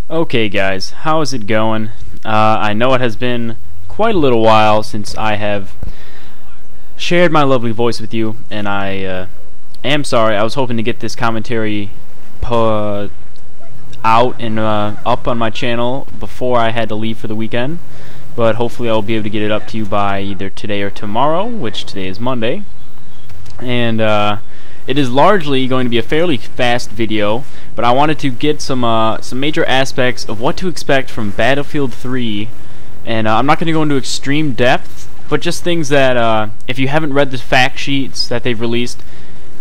Okay guys, how is it going? I know it has been quite a little while since I have shared my lovely voice with you, and I am sorry. I was hoping to get this commentary out and up on my channel before I had to leave for the weekend, but hopefully I'll be able to get it up to you by either today or tomorrow, which today is Monday. And it is largely going to be a fairly fast video, but I wanted to get some major aspects of what to expect from Battlefield 3, and I'm not going to go into extreme depth, but just things that if you haven't read the fact sheets that they've released,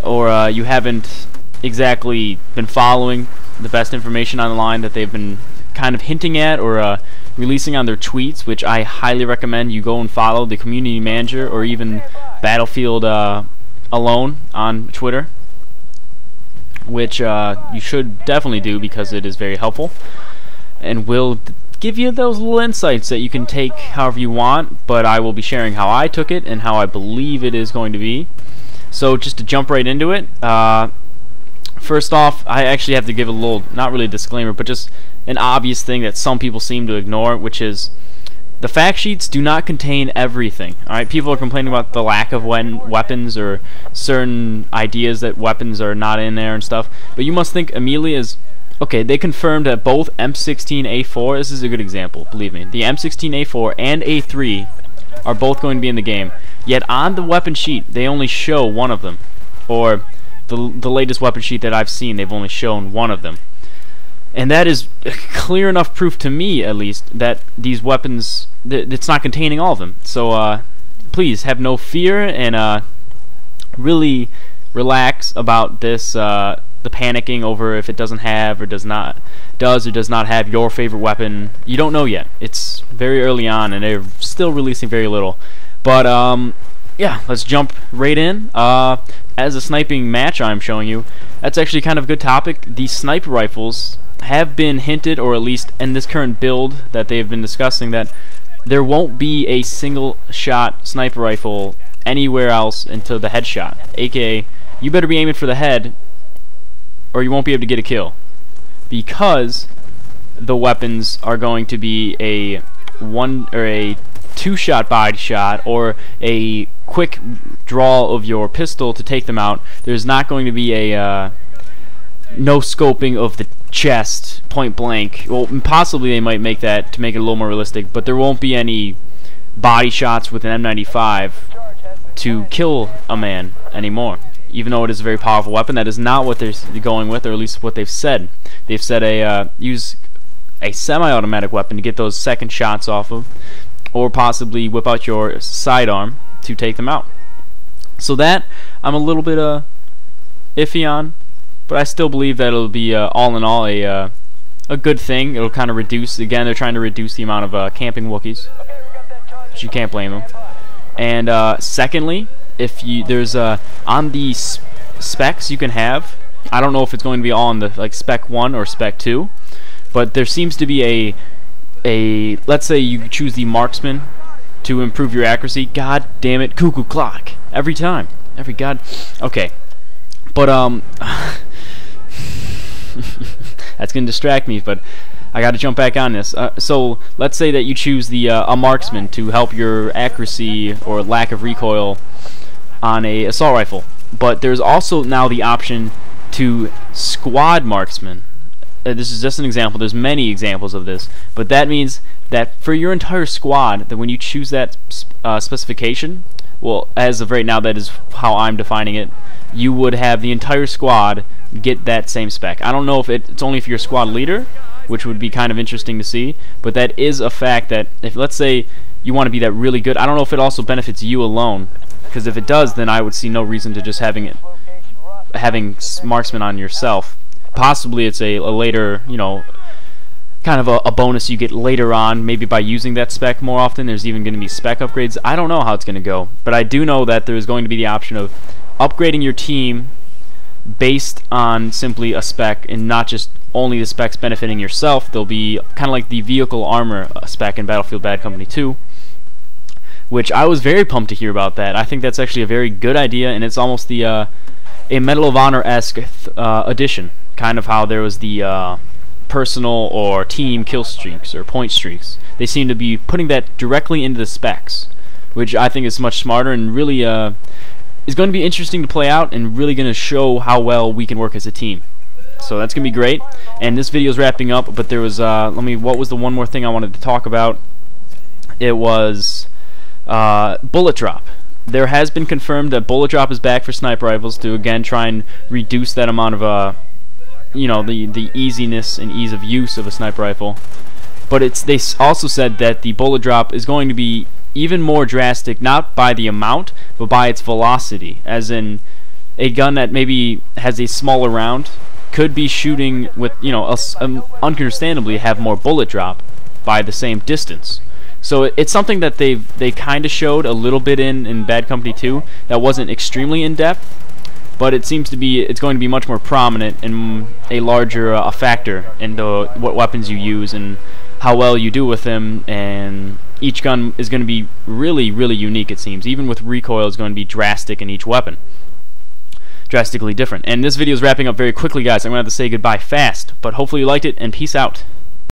or you haven't exactly been following the best information online that they've been kind of hinting at or releasing on their tweets, which I highly recommend you go and follow the community manager or even Battlefield alone on Twitter, which you should definitely do because it is very helpful and will give you those little insights that you can take however you want, but I will be sharing how I took it and how I believe it is going to be. So just to jump right into it, first off, I actually have to give a little, not really a disclaimer, but just an obvious thing that some people seem to ignore, which is the fact sheets do not contain everything. Alright, people are complaining about the lack of weapons or certain ideas that weapons are not in there and stuff, but you must think immediately as, okay, they confirmed that both M16A4, this is a good example, believe me, the M16A4 and A3 are both going to be in the game, yet on the weapon sheet they only show one of them, or the latest weapon sheet that I've seen, they've only shown one of them. And that is clear enough proof to me, at least, that these weapons, it's not containing all of them. So please have no fear and really relax about this, the panicking over if it does or does not have your favorite weapon. You don't know yet. It's very early on and they're still releasing very little. But yeah, let's jump right in. As a sniping match I'm showing you, that's actually kind of a good topic. These sniper rifles have been hinted, or at least in this current build that they've been discussing, that there won't be a single shot sniper rifle anywhere else until the headshot, aka you better be aiming for the head or you won't be able to get a kill, because the weapons are going to be a two-shot body shot or a quick draw of your pistol to take them out. There's not going to be a no scoping of the chest point blank. Well, possibly they might make that to make it a little more realistic, but there won't be any body shots with an M95 to kill a man anymore, even though it is a very powerful weapon. That is not what they're going with, or at least what they've said. They've said use a semi-automatic weapon to get those second shots off of, or possibly whip out your sidearm to take them out. So that I'm a little bit iffy on, but I still believe that it'll be all in all a good thing. It'll kind of reduce, again, they're trying to reduce the amount of camping Wookiees, which you can't blame them. And secondly, if you on the specs you can have, I don't know if it's going to be all on the like spec 1 or spec 2, but there seems to be a let's say you choose the marksman to improve your accuracy. God damn it, cuckoo clock every time, okay, but that's gonna distract me, but I gotta jump back on this. So let's say that you choose the a marksman to help your accuracy or lack of recoil on a assault rifle, but there's also now the option to squad marksman. This is just an example. There's many examples of this, but that means that for your entire squad, that when you choose that specification, well, as of right now, that is how I'm defining it, you would have the entire squad get that same spec. I don't know if it's only for your squad leader, which would be kind of interesting to see, but that is a fact that if, let's say, you want to be that really good, I don't know if it also benefits you alone, because if it does, then I would see no reason to just having marksman on yourself. Possibly it's a later, you know, kind of a bonus you get later on, maybe by using that spec more often. There's even going to be spec upgrades. I don't know how it's going to go, but I do know that there's going to be the option of upgrading your team based on simply a spec, and not just only the specs benefiting yourself. There'll be kind of like the vehicle armor spec in Battlefield Bad Company 2, which I was very pumped to hear about that. I think that's actually a very good idea, and it's almost the a Medal of Honor-esque addition, kind of how there was the personal or team kill streaks or point streaks. They seem to be putting that directly into the specs, which I think is much smarter and really is going to be interesting to play out and really going to show how well we can work as a team. So that's going to be great. And this video is wrapping up, but there was what was the one more thing I wanted to talk about? It was bullet drop. There has been confirmed that bullet drop is back for sniper rifles to again try and reduce that amount of the easiness and ease of use of a sniper rifle. But they also said that the bullet drop is going to be even more drastic, not by the amount, but by its velocity. As in, a gun that maybe has a smaller round could be shooting with, understandably have more bullet drop by the same distance. So it's something that they kind of showed a little bit in Bad Company 2 that wasn't extremely in depth, but it's going to be much more prominent and a larger factor into what weapons you use and how well you do with them. And each gun is going to be really, really unique, it seems. Even with recoil, is going to be drastic in each weapon. Drastically different. And this video is wrapping up very quickly, guys. I'm going to have to say goodbye fast, but hopefully you liked it, and peace out.